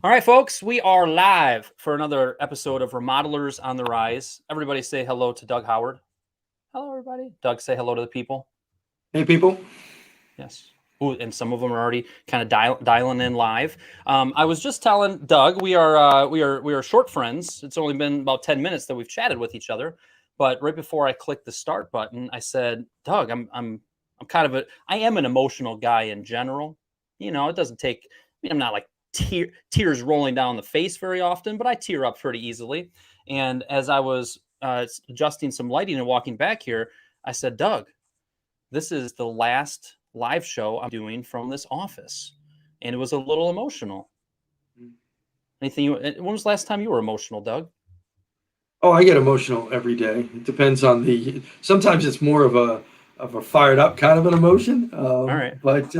All right, folks, we are live for another episode of Remodelers on the Rise. Everybody say hello to Doug Howard. Hello, everybody. Doug, say hello to the people. Hey, people. Yes. Ooh, and some of them are already kind of dialing in live. I was just telling Doug we are short friends. It's only been about 10 minutes that we've chatted with each other. But right before I clicked the start button, I said, Doug, I am an emotional guy in general. You know, it doesn't take. I'm not like tears rolling down the face very often, but I tear up pretty easily. And as I was adjusting some lighting and walking back here, I said, Doug, this is the last live show I'm doing from this office. And it was a little emotional. When was the last time you were emotional, Doug? Oh, I get emotional every day. It depends on sometimes it's more of a fired up kind of an emotion. All right. But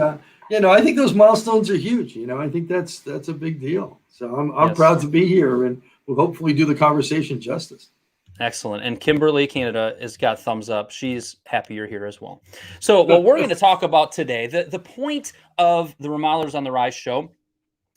I think those milestones are huge. I think that's a big deal. So I'm Yes. proud to be here, and we'll hopefully do the conversation justice. Excellent. And Kimberly, Canada, has got thumbs up. She's happy you're here as well. So what we're going to talk about today, the point of the Remodelers on the Rise show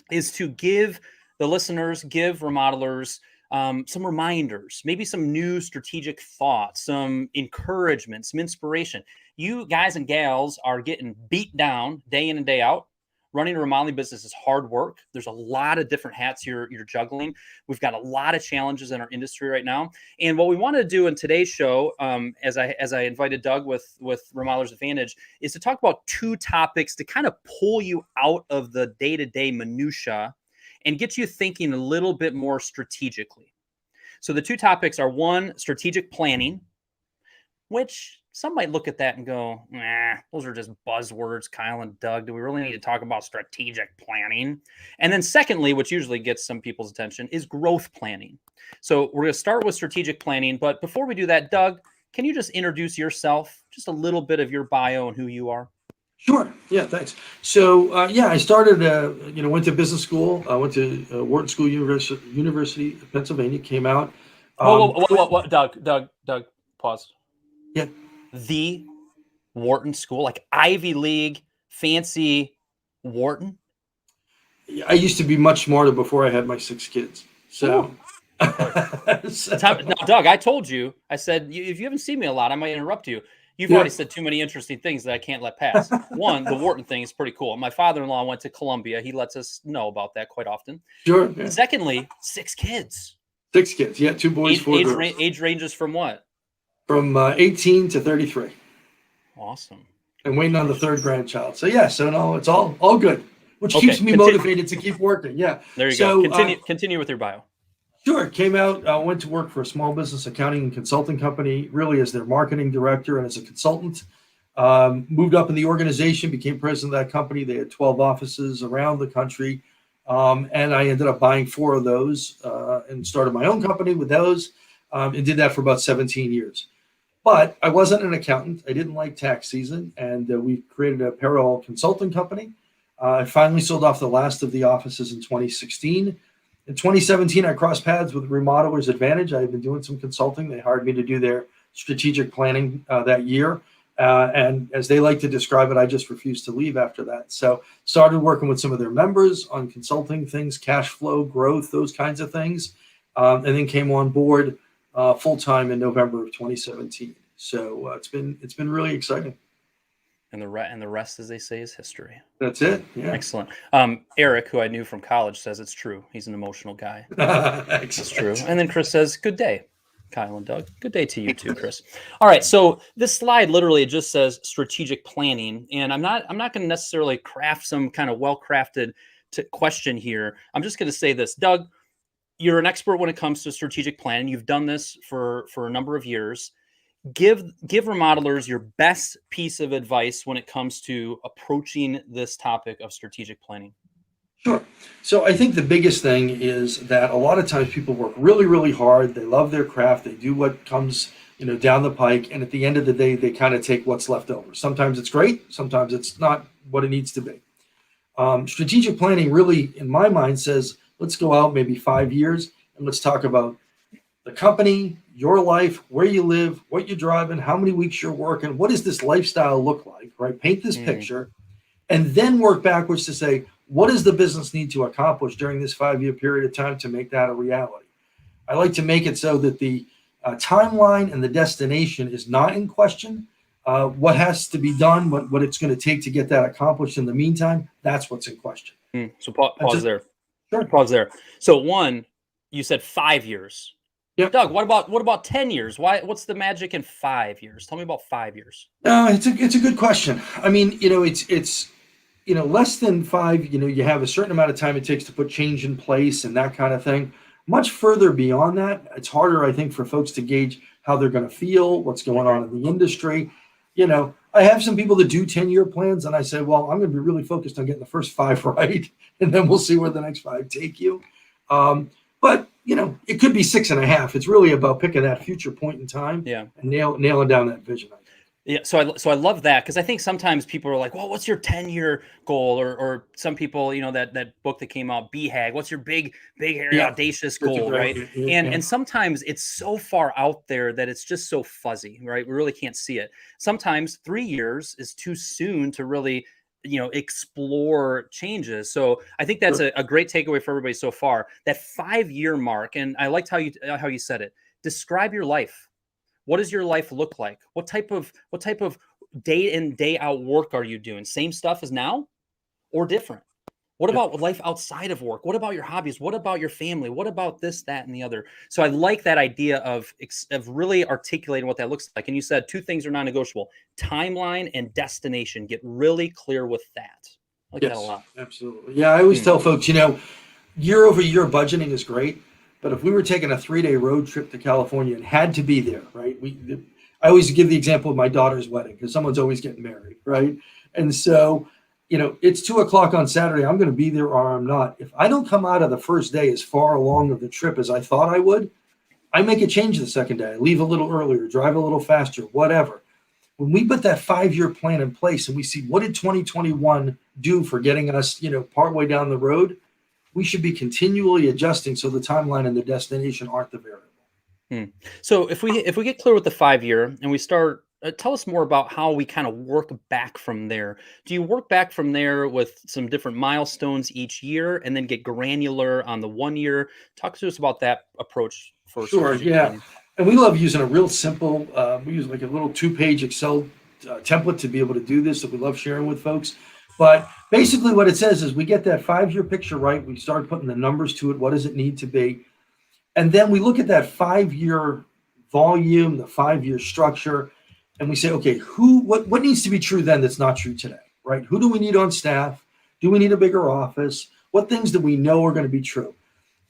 is to give the listeners, give remodelers some reminders, maybe some new strategic thoughts, some encouragement, some inspiration. You guys and gals are getting beat down day in and day out. Running a remodeling business is hard work. There's a lot of different hats you're juggling. We've got a lot of challenges in our industry right now. And what we want to do in today's show, as I invited Doug with Remodelers Advantage, is to talk about two topics to kind of pull you out of the day-to-day minutia and get you thinking a little bit more strategically. So the two topics are, one, strategic planning, which some might look at that and go, nah, those are just buzzwords, Kyle and Doug. Do we really need to talk about strategic planning? And then secondly, which usually gets some people's attention, is growth planning. So we're going to start with strategic planning. But before we do that, Doug, can you just introduce yourself, just a little bit of your bio and who you are? Sure. Yeah. Thanks. So I started. Went to business school. I went to Wharton School, University of Pennsylvania. Came out. Whoa, Doug, pause. Yeah. The Wharton School, like Ivy League, fancy Wharton? I used to be much smarter before I had my 6 kids. So, Now, Doug, I told you, I said, if you haven't seen me a lot, I might interrupt you. You've already said too many interesting things that I can't let pass. One, the Wharton thing is pretty cool. My father-in-law went to Columbia. He lets us know about that quite often. Sure. Yeah. Secondly, 6 kids. 6 kids. Yeah. 2 boys, 4 girls. Age ranges from what? From 18 to 33. Awesome. And waiting on the 3rd grandchild. So no, it's all good, which keeps me motivated to keep working. Yeah. There you go. Continue with your bio. Sure. Came out, went to work for a small business accounting and consulting company, really as their marketing director and as a consultant. Moved up in the organization, became president of that company. They had 12 offices around the country. And I ended up buying 4 of those and started my own company with those and did that for about 17 years. But I wasn't an accountant. I didn't like tax season. And we created a payroll consulting company. I finally sold off the last of the offices in 2016. In 2017, I crossed paths with Remodelers Advantage. I had been doing some consulting. They hired me to do their strategic planning that year. And as they like to describe it, I just refused to leave after that. So started working with some of their members on consulting things, cash flow, growth, those kinds of things. And then came on board full-time in November of 2017. So it's been really exciting. And the rest, as they say, is history. That's it. Yeah. Excellent. Eric, who I knew from college, says it's true. He's an emotional guy. It's true. And then Chris says, good day, Kyle and Doug. Good day to you too, Chris. All right. So this slide literally just says strategic planning. And I'm not going to necessarily craft some kind of well-crafted question here. I'm just going to say this. Doug, you're an expert when it comes to strategic planning. You've done this for a number of years. Give remodelers your best piece of advice when it comes to approaching this topic of strategic planning. Sure. So I think the biggest thing is that a lot of times people work really, really hard. They love their craft. They do what comes, down the pike. And at the end of the day, they kind of take what's left over. Sometimes it's great. Sometimes it's not what it needs to be. Strategic planning really, in my mind, says, let's go out maybe 5 years and let's talk about the company, your life, where you live, what you're driving, how many weeks you're working, what does this lifestyle look like, right? Paint this picture and then work backwards to say, what does the business need to accomplish during this 5-year period of time to make that a reality? I like to make it so that the timeline and the destination is not in question. What has to be done, what it's going to take to get that accomplished in the meantime, that's what's in question. So pause there. Sure. Pause there. So one, you said 5 years. Yep. Doug, what about 10 years? What's the magic in 5 years? Tell me about 5 years. It's a good question. I mean, it's less than 5, you have a certain amount of time it takes to put change in place and that kind of thing. Much further beyond that, it's harder, I think, for folks to gauge how they're going to feel, what's going on in the industry. I have some people that do 10-year plans, and I say, well, I'm going to be really focused on getting the first 5 right, and then we'll see where the next 5 take you. But it could be 6.5. It's really about picking that future point in time, and nailing down that vision. Yeah, so I love that, because I think sometimes people are like, well, what's your 10-year goal? Or some people, that book that came out, BHAG, what's your big, hairy, audacious goal, right? And sometimes it's so far out there that it's just so fuzzy, right? We really can't see it. Sometimes 3 years is too soon to really, explore changes. So I think that's a great takeaway for everybody so far. That 5-year mark, and I liked how you said it. Describe your life. What does your life look like? What type of day in, day out work are you doing? Same stuff as now or different? What about life outside of work? What about your hobbies? What about your family? What about this, that, and the other? So I like that idea of really articulating what that looks like. And you said 2 things are non-negotiable: timeline and destination. Get really clear with that. I like that a lot. Absolutely. Yeah, I always tell folks, year-over-year budgeting is great. But if we were taking a 3-day road trip to California and had to be there, right? I always give the example of my daughter's wedding, because someone's always getting married, right? And so, it's 2:00 on Saturday. I'm going to be there or I'm not. If I don't come out of the first day as far along of the trip as I thought I would, I make a change the second day. I leave a little earlier, drive a little faster, whatever. When we put that 5-year plan in place and we see what did 2021 do for getting us, partway down the road, we should be continually adjusting so the timeline and the destination aren't the variable. So if we get clear with the 5-year and we start, tell us more about how we kind of work back from there. Do you work back from there with some different milestones each year and then get granular on the 1 year? Talk to us about that approach first. Sure, yeah. And we love using a real simple, we use like a little 2-page Excel template to be able to do this that we love sharing with folks. But basically what it says is we get that 5-year picture right. We start putting the numbers to it. What does it need to be? And then we look at that 5-year volume, the 5-year structure, and we say, okay, what needs to be true then that's not true today, right? Who do we need on staff? Do we need a bigger office? What things do we know are going to be true?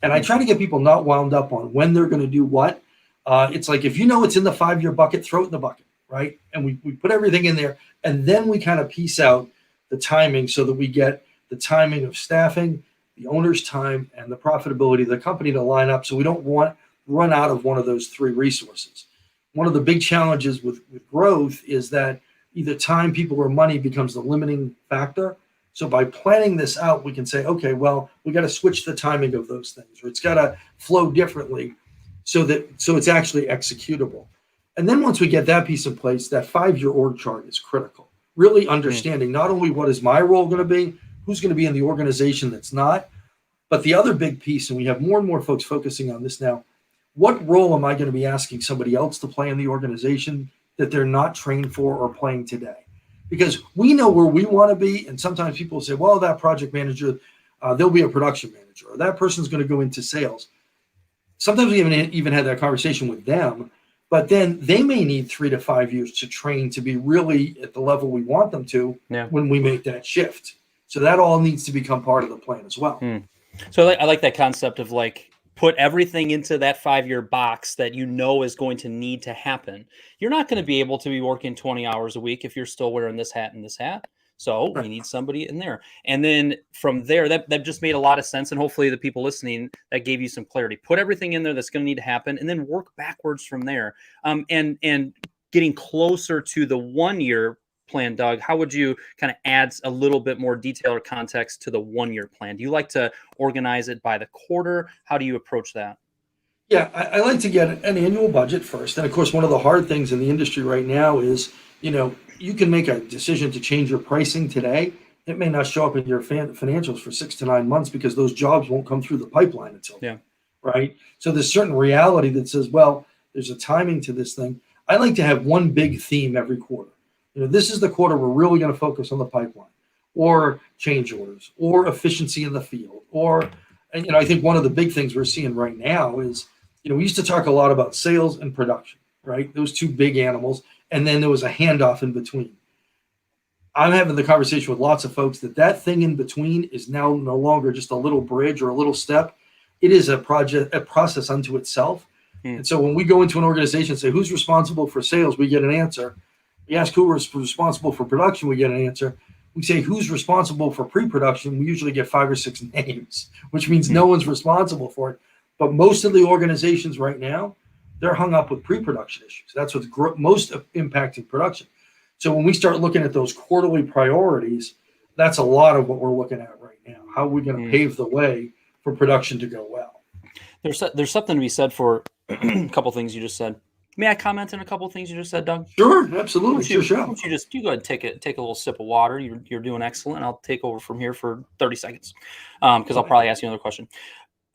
And I try to get people not wound up on when they're going to do what. It's like, if it's in the 5-year bucket, throw it in the bucket, right? And we put everything in there, and then we kind of piece out the timing so that we get the timing of staffing, the owner's time, and the profitability of the company to line up so we don't run out of one of those 3 resources. One of the big challenges with growth is that either time, people, or money becomes the limiting factor. So by planning this out, we can say, okay, well, we got to switch the timing of those things, or it's got to flow differently so it's actually executable. And then once we get that piece in place, that 5-year org chart is critical. Really understanding not only what is my role going to be, who's going to be in the organization that's not, but the other big piece, and we have more and more folks focusing on this now, what role am I going to be asking somebody else to play in the organization that they're not trained for or playing today? Because we know where we want to be, and sometimes people say, well, that project manager, they'll be a production manager, or that person's going to go into sales. Sometimes we haven't even had that conversation with them, but then they may need 3 to 5 years to train to be really at the level we want them to when we make that shift. So that all needs to become part of the plan as well. So I like that concept of like, put everything into that 5-year box that is going to need to happen. You're not going to be able to be working 20 hours a week if you're still wearing this hat and this hat. So we need somebody in there. And then from there, that just made a lot of sense. And hopefully the people listening, that gave you some clarity. Put everything in there that's going to need to happen, and then work backwards from there. And getting closer to the 1-year plan, Doug, how would you kind of add a little bit more detail or context to the 1-year plan? Do you like to organize it by the quarter? How do you approach that? Yeah, I like to get an annual budget first. And of course, one of the hard things in the industry right now is, you can make a decision to change your pricing today, it may not show up in your financials for 6 to 9 months because those jobs won't come through the pipeline until then, right? So there's certain reality that says, well, there's a timing to this thing. I like to have one big theme every quarter. This is the quarter we're really going to focus on the pipeline, or change orders, or efficiency in the field, or, and I think one of the big things we're seeing right now is, we used to talk a lot about sales and production, right? Those two big animals, and then there was a handoff in between. I'm having the conversation with lots of folks that thing in between is now no longer just a little bridge or a little step. It is a process unto itself. And so when we go into an organization and say, who's responsible for sales? We get an answer. We ask who is responsible for production. We get an answer. We say, who's responsible for pre-production? We usually get 5 or 6 names, which means no one's responsible for it. But most of the organizations right now, they're hung up with pre-production issues. That's what's most impacting production. So when we start looking at those quarterly priorities, that's a lot of what we're looking at right now. How are we going to pave the way for production to go well? There's something to be said for a couple things you just said. May I comment on a couple things you just said, Doug? Sure, absolutely. You go ahead and take a little sip of water. You're doing excellent. I'll take over from here for 30 seconds because I'll probably ask you another question.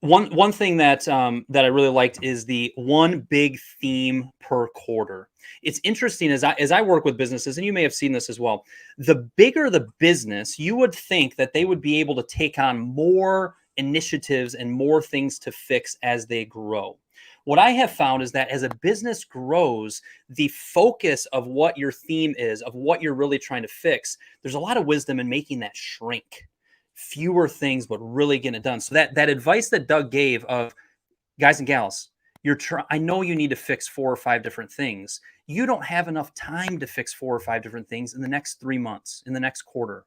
One thing that I really liked is the one big theme per quarter. It's interesting as I work with businesses, and you may have seen this as well. The bigger the business, you would think that they would be able to take on more initiatives and more things to fix as they grow. What I have found is that as a business grows, the focus of what your theme is, of what you're really trying to fix, there's a lot of wisdom in making that shrink. Fewer things, but really getting it done. So that advice that Doug gave of guys and gals, I know you need to fix 4 or 5 different things. You don't have enough time to fix 4 or 5 different things in the next 3 months, in the next quarter.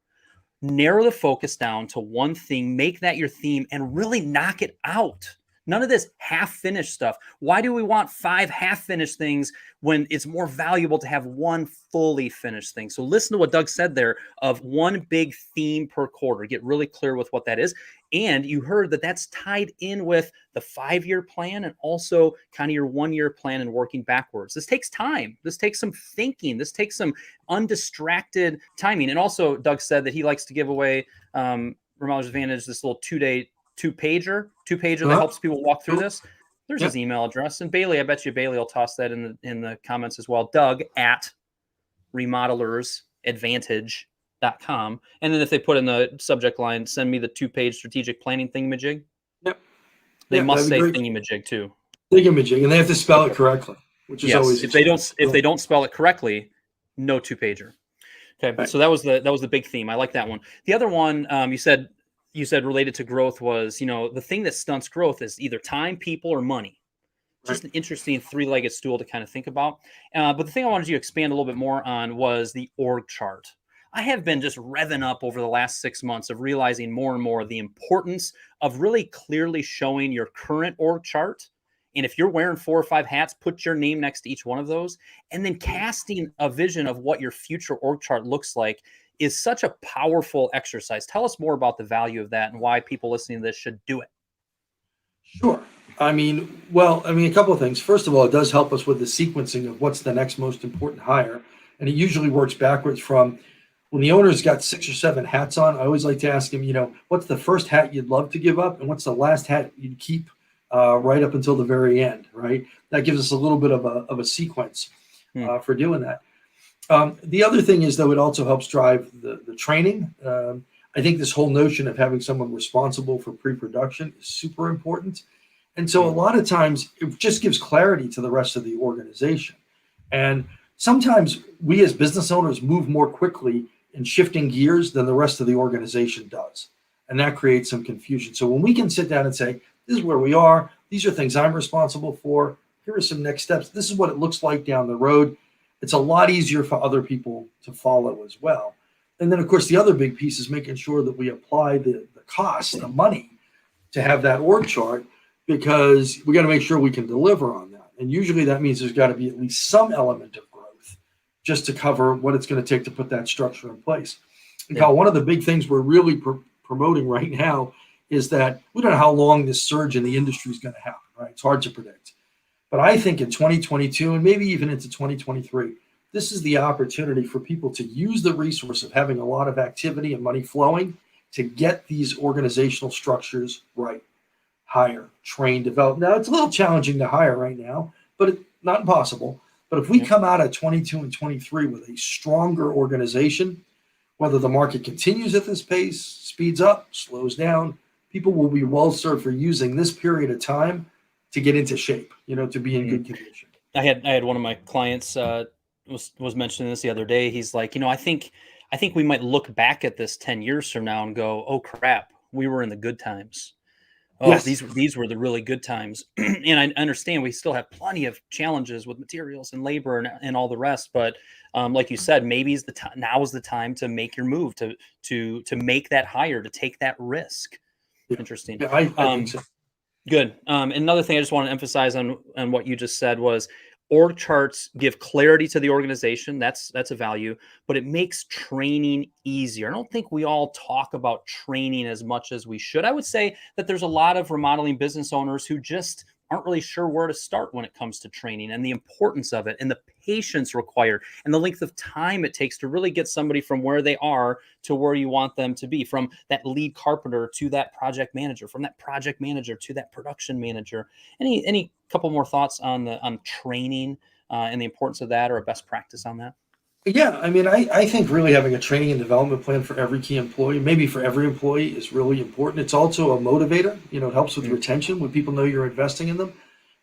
Narrow the focus down to one thing, make that your theme, and really knock it out. None of this half-finished stuff. Why do we want 5 half-finished things when it's more valuable to have one fully finished thing? So listen to what Doug said there of one big theme per quarter. Get really clear with what that is. And you heard that that's tied in with the 5-year plan and also kind of your 1-year plan and working backwards. This takes time. This takes some thinking. This takes some undistracted timing. And also, Doug said that he likes to give away Remodeler's Advantage, this little 2-pager that helps people walk through this. There's his email address. And Bailey, I bet you Bailey will toss that in the comments as well. Doug at remodelersadvantage.com. And then if they put in the subject line, send me the 2-page strategic planning thingamajig. Yep. They must say thingamajig too. Thingamajig, and they have to spell it correctly, which is always if they don't spell it correctly, no 2-pager. Okay, right. So that was the big theme. I like that one. The other one you said related to growth was, the thing that stunts growth is either time, people, or money. Just an interesting 3-legged stool to kind of think about. But the thing I wanted you to expand a little bit more on was the org chart. I have been just revving up over the last 6 months of realizing more and more the importance of really clearly showing your current org chart. And if you're wearing 4 or 5 hats, put your name next to each one of those. And then casting a vision of what your future org chart looks like is such a powerful exercise. Tell us more about the value of that and why people listening to this should do it. Sure. A couple of things. First of all, it does help us with the sequencing of what's the next most important hire. And it usually works backwards from when the owner's got 6 or 7 hats on. I always like to ask him, what's the first hat you'd love to give up? And what's the last hat you'd keep right up until the very end, right? That gives us a little bit of a sequence for doing that. The other thing is, though, it also helps drive the training. I think this whole notion of having someone responsible for pre-production is super important. And so a lot of times it just gives clarity to the rest of the organization. And sometimes we as business owners move more quickly in shifting gears than the rest of the organization does. And that creates some confusion. So when we can sit down and say, this is where we are, these are things I'm responsible for, here are some next steps, this is what it looks like down the road, it's a lot easier for other people to follow as well. And then, of course, the other big piece is making sure that we apply the cost, the money, to have that org chart, because we got to make sure we can deliver on that. And usually that means there's got to be at least some element of growth just to cover what it's going to take to put that structure in place. And Kyle, one of the big things we're really promoting right now is that we don't know how long this surge in the industry is going to happen, right? It's hard to predict. But I think in 2022 and maybe even into 2023, this is the opportunity for people to use the resource of having a lot of activity and money flowing to get these organizational structures right. Hire, train, develop. Now, it's a little challenging to hire right now, but it's not impossible. But if we come out at 22 and 23 with a stronger organization, whether the market continues at this pace, speeds up, slows down, people will be well served for using this period of time to get into shape, to be in good condition. I had one of my clients was mentioning this the other day. He's like, I think we might look back at this 10 years from now and go, oh crap, we were in the good times. Oh, Yes. these were the really good times. And I understand we still have plenty of challenges with materials and labor and all the rest. But like you said, maybe now is the time to make your move, to make that hire, to take that risk. Yeah. Interesting. Yeah, I think so. Good. Another thing I just want to emphasize on what you just said was org charts give clarity to the organization. That's a value, but it makes training easier. I don't think we all talk about training as much as we should. I would say that there's a lot of remodeling business owners who just aren't really sure where to start when it comes to training and the importance of it and the patience required and the length of time it takes to really get somebody from where they are to where you want them to be, from that lead carpenter to that project manager, from that project manager to that production manager. Any couple more thoughts on training and the importance of that, or a best practice on that? Yeah, I mean, I think really having a training and development plan for every key employee, maybe for every employee, is really important. It's also a motivator. It helps with retention when people know you're investing in them.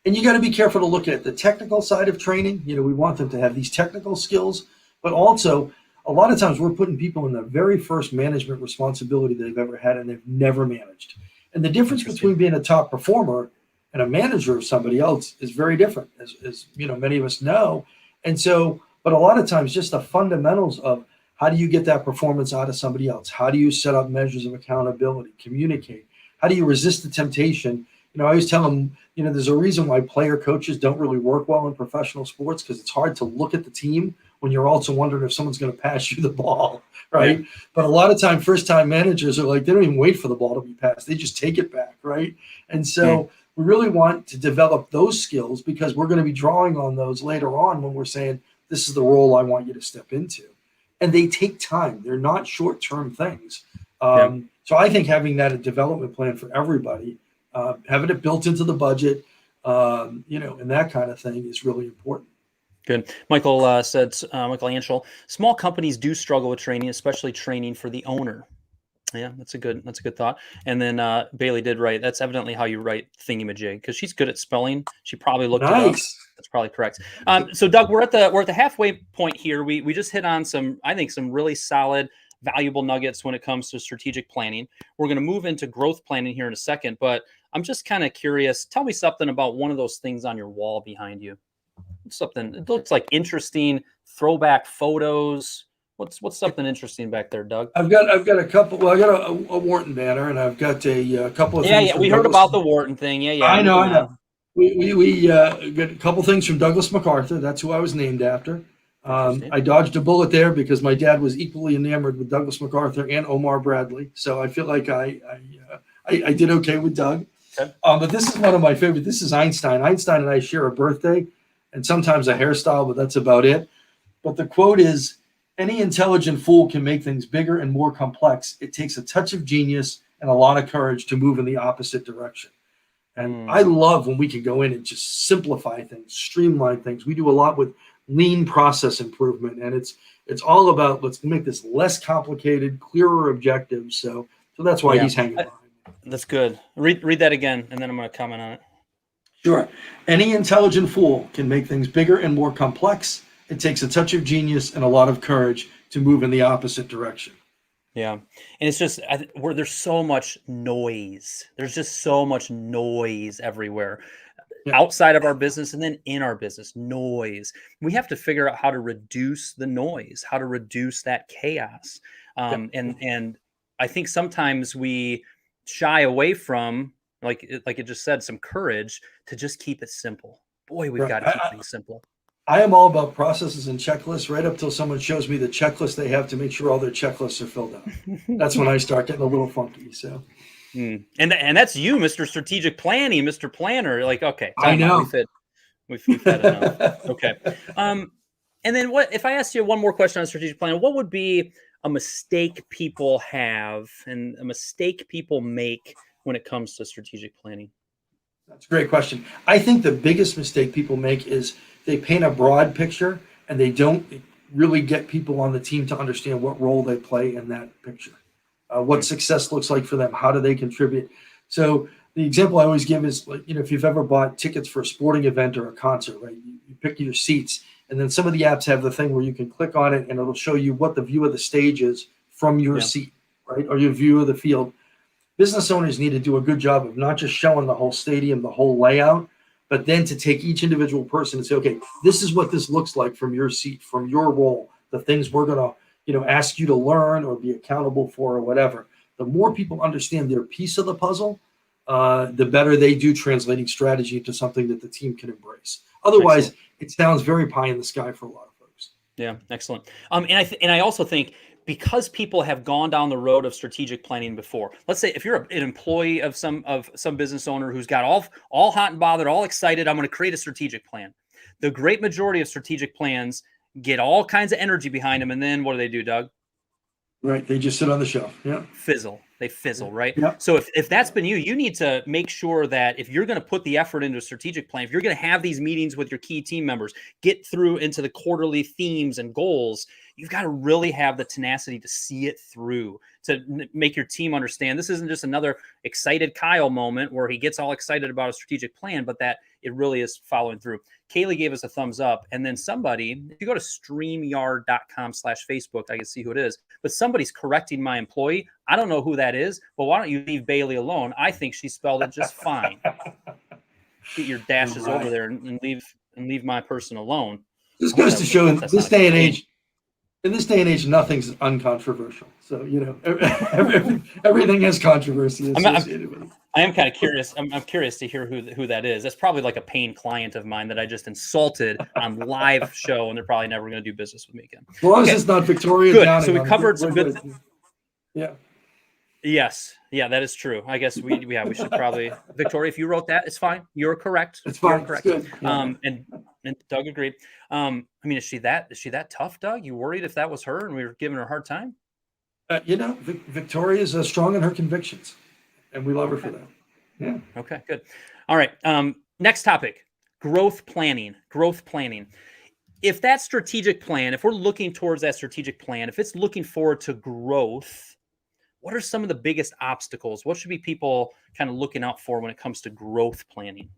And you got to be careful to look at the technical side of training. We want them to have these technical skills, but also a lot of times we're putting people in the very first management responsibility they've ever had, and they've never managed. And the difference between being a top performer and a manager of somebody else is very different, as many of us know. And so, but a lot of times, just the fundamentals of how do you get that performance out of somebody else? How do you set up measures of accountability, communicate? How do you resist the temptation? I always tell them, there's a reason why player coaches don't really work well in professional sports, because it's hard to look at the team when you're also wondering if someone's going to pass you the ball, right? Yeah. But a lot of time, first-time managers are like, they don't even wait for the ball to be passed. They just take it back, right? And so we really want to develop those skills, because we're going to be drawing on those later on when we're saying, this is the role I want you to step into. And they take time. They're not short-term things. So I think having that a development plan for everybody, having it built into the budget, and that kind of thing is really important. Good. Michael said, Michael Anschel, small companies do struggle with training, especially training for the owner. Yeah, that's a good thought. And then Bailey did write, that's evidently how you write thingamajig, because she's good at spelling. She probably looked it up. That's probably correct. So Doug, we're at the halfway point here. We just hit on some really solid, valuable nuggets when it comes to strategic planning. We're going to move into growth planning here in a second, but I'm just kind of curious. Tell me something about one of those things on your wall behind you. Something, it looks like interesting throwback photos. What's something interesting back there, Doug? I've got a couple. Well, I got a Wharton banner, and I've got a couple of things. Yeah, we heard about the Wharton thing. Yeah. I know. We got a couple things from Douglas MacArthur. That's who I was named after. I dodged a bullet there because my dad was equally enamored with Douglas MacArthur and Omar Bradley. So I feel like I did okay with Doug. Okay. But this is one of my favorite. This is Einstein. Einstein and I share a birthday and sometimes a hairstyle, but that's about it. But the quote is, any intelligent fool can make things bigger and more complex. It takes a touch of genius and a lot of courage to move in the opposite direction. And I love when we can go in and just simplify things, streamline things. We do a lot with lean process improvement, and it's all about, let's make this less complicated, clearer objectives. So that's why he's hanging behind me. That's good. Read that again, and then I'm going to comment on it. Sure. Any intelligent fool can make things bigger and more complex. It takes a touch of genius and a lot of courage to move in the opposite direction. Yeah. And it's just where there's so much noise. There's just so much noise everywhere. Yeah. Outside of our business and then in our business, noise. We have to figure out how to reduce the noise, how to reduce that chaos. And I think sometimes we shy away from, like it just said, some courage to just keep it simple. Boy, we've got to keep things simple. I am all about processes and checklists right up till someone shows me the checklist they have to make sure all their checklists are filled out. That's when I start getting a little funky. So, and that's you, Mr. Strategic Planning, Mr. Planner. Like, okay, I know we've had enough. Okay. And then what if I asked you one more question on strategic planning? What would be a mistake people have and a mistake people make when it comes to strategic planning? That's a great question. I think the biggest mistake people make is they paint a broad picture and they don't really get people on the team to understand what role they play in that picture, what success looks like for them, how do they contribute. So the example I always give is, like, if you've ever bought tickets for a sporting event or a concert, right? You pick your seats, and then some of the apps have the thing where you can click on it and it'll show you what the view of the stage is from your seat, right? Or your view of the field. Business owners need to do a good job of not just showing the whole stadium, the whole layout, but then to take each individual person and say, okay, this is what this looks like from your seat, from your role, the things we're going to, ask you to learn or be accountable for or whatever. The more people understand their piece of the puzzle, the better they do translating strategy into something that the team can embrace. Otherwise, excellent. It sounds very pie in the sky for a lot of folks. Yeah, excellent. And I also think, because people have gone down the road of strategic planning before. Let's say if you're an employee of some business owner who's got all hot and bothered, all excited, I'm going to create a strategic plan. The great majority of strategic plans get all kinds of energy behind them, and then what do, Doug? Right, they just sit on the shelf. Yeah, They fizzle, right? Yeah. So if that's been you need to make sure that if you're going to put the effort into a strategic plan, if you're going to have these meetings with your key team members, get through into the quarterly themes and goals, you've got to really have the tenacity to see it through, to make your team understand this isn't just another excited Kyle moment where he gets all excited about a strategic plan, but that it really is following through. Kaylee gave us a thumbs up. And then somebody, if you go to StreamYard.com/Facebook, I can see who it is, but somebody's correcting my employee. I don't know who that is, but why don't you leave Bailey alone? I think she spelled it just fine. Get your dashes over there and leave my person alone. This goes to show in this day and age, nothing's uncontroversial. So, everything has controversy associated with it. I am kind of curious. I'm curious to hear who that is. That's probably like a paying client of mine that I just insulted on live show, and they're probably never going to do business with me again. As long as it's not Victoria. Good. So we covered some good. Yeah. Yes. Yeah, that is true. I guess we should probably, Victoria, if you wrote that, it's fine. You're correct. It's fine. You're correct. It's good. Yeah. And Doug agreed. Is she that tough, Doug? You worried if that was her and we were giving her a hard time? Victoria is strong in her convictions, and we love her for that. Yeah. Okay, good. All right. Next topic, growth planning. If that strategic plan, if we're looking towards that strategic plan, if it's looking forward to growth, what are some of the biggest obstacles? What should be people kind of looking out for when it comes to growth planning?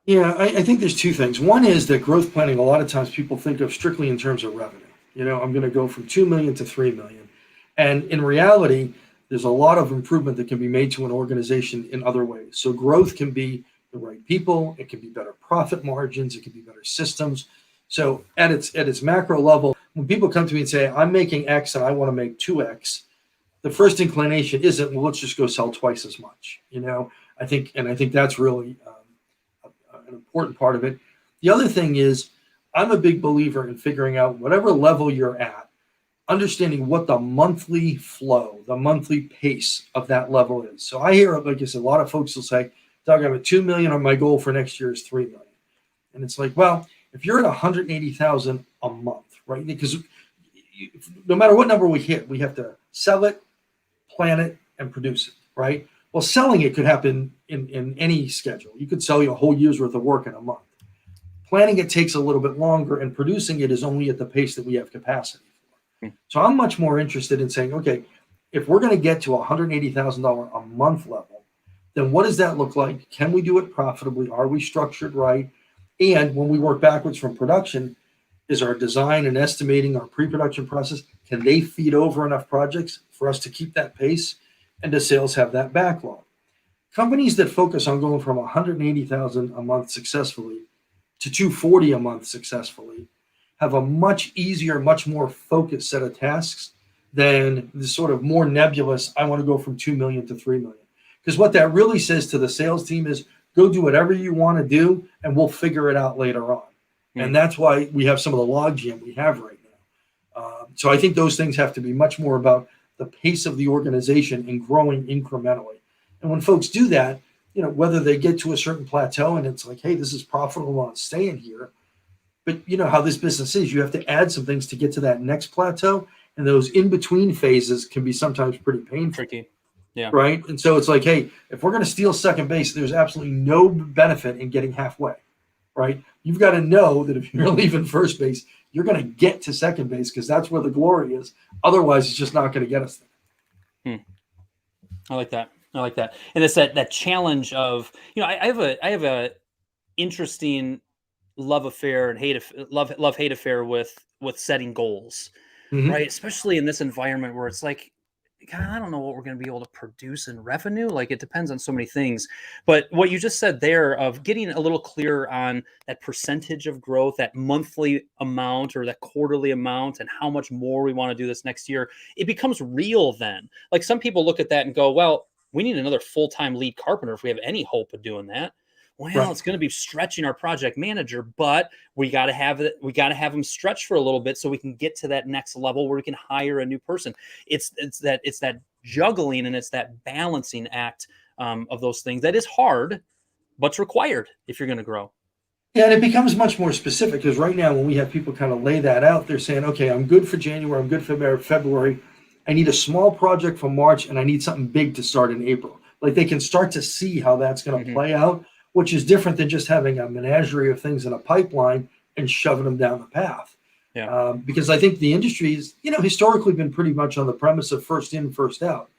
Yeah, I think there's two things. One is that growth planning, a lot of times people think of strictly in terms of revenue. I'm going to go from 2 million to 3 million. And in reality, there's a lot of improvement that can be made to an organization in other ways. So growth can be the right people. It can be better profit margins. It can be better systems. So at its macro level, when people come to me and say, I'm making X and I want to make 2X, the first inclination isn't, well, let's just go sell twice as much. I think that's really an important part of it. The other thing is, I'm a big believer in figuring out whatever level you're at, understanding what the monthly flow, the monthly pace of that level is. So I hear, like I said, a lot of folks will say, Doug, I'm at 2 million, or my goal for next year is 3 million. And it's like, well, if you're at 180,000 a month, right? Because no matter what number we hit, we have to sell it, plan it, and produce it, right? Well, selling it could happen in any schedule. You could sell you a whole year's worth of work in a month. Planning it takes a little bit longer, and producing it is only at the pace that we have capacity for. So I'm much more interested in saying, okay, if we're going to get to $180,000 a month level, then what does that look like? Can we do it profitably? Are we structured right? And when we work backwards from production, is our design and estimating, our pre-production process, can they feed over enough projects for us to keep that pace? And does sales have that backlog? Companies that focus on going from 180,000 a month successfully to 240 a month successfully have a much easier, much more focused set of tasks than the sort of more nebulous, I want to go from 2 million to 3 million. Because what that really says to the sales team is, go do whatever you want to do, and we'll figure it out later on. And that's why we have some of the logjam we have right now. So I think those things have to be much more about the pace of the organization and growing incrementally. And when folks do that, whether they get to a certain plateau and it's like, hey, this is profitable, I want to stay in here, but you know how this business is. You have to add some things to get to that next plateau, and those in between phases can be sometimes pretty painful. Tricky. Yeah. Right. And so it's like, hey, if we're going to steal second base, there's absolutely no benefit in getting halfway. Right. You've got to know that if you're leaving first base, you're going to get to second base because that's where the glory is. Otherwise, it's just not going to get us there. I like that. I like that. And it's that challenge of, I have a interesting love affair and love hate affair with setting goals, Mm-hmm. right? Especially in this environment where it's like, God, I don't know what we're going to be able to produce in revenue. Like it depends on so many things. But what you just said there of getting a little clearer on that percentage of growth, that monthly amount or that quarterly amount, and how much more we want to do this next year, it becomes real then. Like some people look at that and go, well, we need another full-time lead carpenter if we have any hope of doing that. Well, Right. it's going to be stretching our project manager, but we got to have it. We got to have them stretch for a little bit so we can get to that next level where we can hire a new person. It's that juggling and it's that balancing act of those things that is hard, but's required if you're going to grow. Yeah, and it becomes much more specific because right now when we have people kind of lay that out, they're saying, okay, I'm good for January, I'm good for February. I need a small project for March, and I need something big to start in April. Like they can start to see how that's going to play out, which is different than just having a menagerie of things in a pipeline and shoving them down the path. Yeah. Because I think the industry is, historically been pretty much on the premise of first in, first out.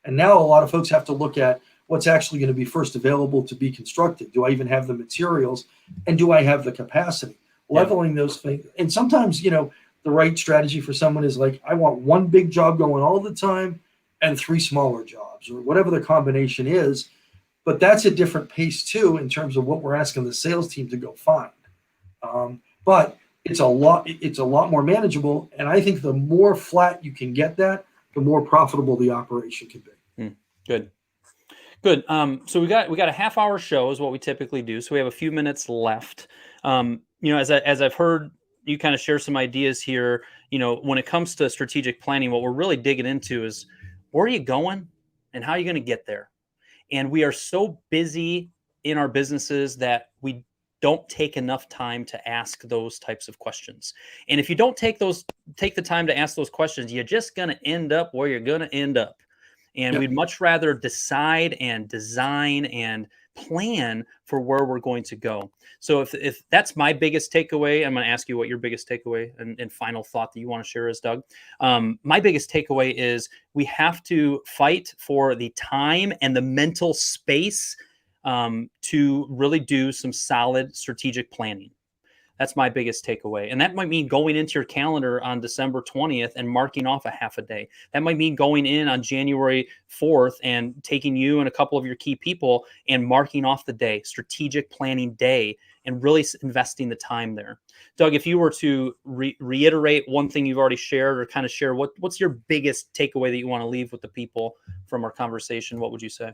And now a lot of folks have to look at what's actually going to be first available to be constructed. Do I even have the materials? And do I have the capacity? Leveling those things. And sometimes, the right strategy for someone is like, I want one big job going all the time and 3 smaller jobs or whatever the combination is. But that's a different pace too in terms of what we're asking the sales team to go find. But it's a lot more manageable, and I think the more flat you can get that, the more profitable the operation can be. Good. So we got a half-hour show is what we typically do. So we have a few minutes left. As I've heard you kind of share some ideas here, when it comes to strategic planning, what we're really digging into is where are you going and how are you going to get there? And we are so busy in our businesses that we don't take enough time to ask those types of questions. And if you don't take the time to ask those questions, you're just going to end up where you're going to end up. And we'd much rather decide and design and plan for where we're going to go. So if that's my biggest takeaway, I'm going to ask you what your biggest takeaway and final thought that you want to share is, Doug. My biggest takeaway is we have to fight for the time and the mental space to really do some solid strategic planning. That's my biggest takeaway. And that might mean going into your calendar on December 20th and marking off a half a day. That might mean going in on January 4th and taking you and a couple of your key people and marking off the day, strategic planning day, and really investing the time there. Doug, if you were to reiterate one thing you've already shared or kind of share, what's your biggest takeaway that you want to leave with the people from our conversation? What would you say?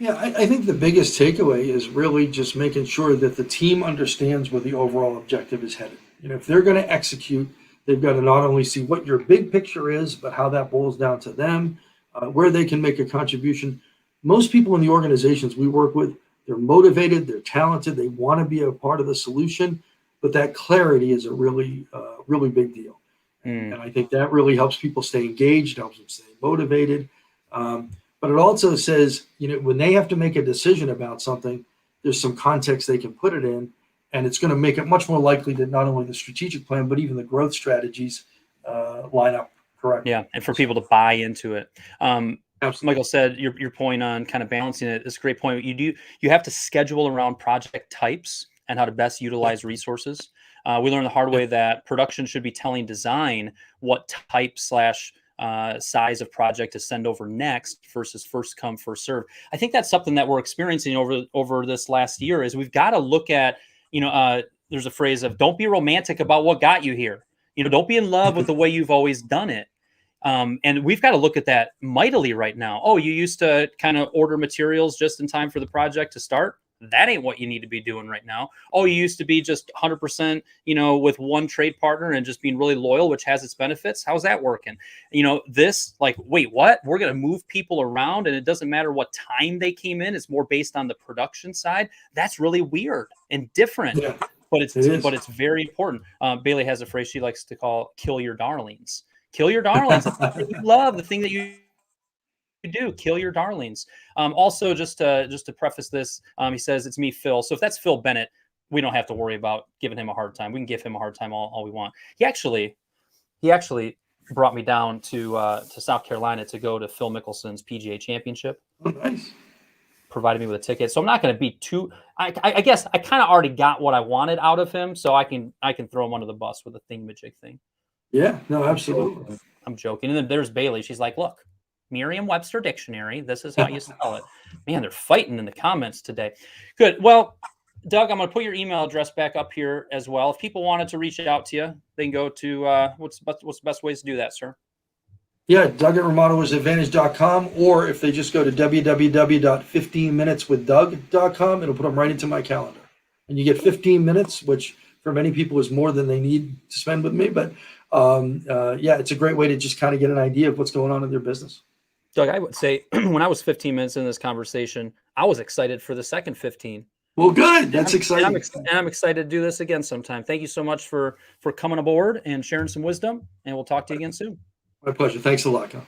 Yeah, I think the biggest takeaway is really just making sure that the team understands where the overall objective is headed. If they're going to execute, they've got to not only see what your big picture is, but how that boils down to them, where they can make a contribution. Most people in the organizations we work with, they're motivated, they're talented, they want to be a part of the solution, but that clarity is a really big deal. And I think that really helps people stay engaged, helps them stay motivated. But it also says, when they have to make a decision about something, there's some context they can put it in, and it's going to make it much more likely that not only the strategic plan, but even the growth strategies line up correctly. Yeah, and for people to buy into it. Absolutely. Michael said your point on kind of balancing it is a great point. You have to schedule around project types and how to best utilize resources. We learned the hard way that production should be telling design what type / size of project to send over next versus first come, first serve. I think that's something that we're experiencing over this last year is we've got to look at, there's a phrase of don't be romantic about what got you here. Don't be in love with the way you've always done it. And we've got to look at that mightily right now. Oh, you used to kind of order materials just in time for the project to start. That ain't what you need to be doing right now. Oh, you used to be just 100%, with one trade partner and just being really loyal, which has its benefits. How's that working? Wait, what? We're going to move people around and it doesn't matter what time they came in. It's more based on the production side. That's really weird and different. Yeah. but It is. it's very important. Bailey has a phrase she likes to call "kill your darlings." Kill your darlings. The thing that you love, the thing that you do, kill your darlings. Also, just to preface this, he says it's me, Phil. So if that's Phil Bennett, we don't have to worry about giving him a hard time. We can give him a hard time all we want. He actually brought me down to South Carolina to go to Phil Mickelson's PGA Championship. Oh, nice. Provided me with a ticket, so I'm not going to be too. I guess I kind of already got what I wanted out of him, so I can throw him under the bus with a thingamajig thing. Yeah, no, absolutely. I'm joking. And then there's Bailey. She's like, look, Merriam-Webster dictionary. This is how you spell it. Man, they're fighting in the comments today. Good. Well, Doug, I'm going to put your email address back up here as well. If people wanted to reach out to you, they can go to what's the best ways to do that, sir? Yeah, Doug at remodelersadvantage.com, or if they just go to www.15minuteswithdoug.com, it'll put them right into my calendar. And you get 15 minutes, which for many people is more than they need to spend with me. But yeah, it's a great way to just kind of get an idea of what's going on in their business. Doug, I would say when I was 15 minutes in this conversation, I was excited for the second 15. Well, good. That's exciting. And I'm excited to do this again sometime. Thank you so much for coming aboard and sharing some wisdom, and we'll talk to you again soon. My pleasure. Thanks a lot, Kyle.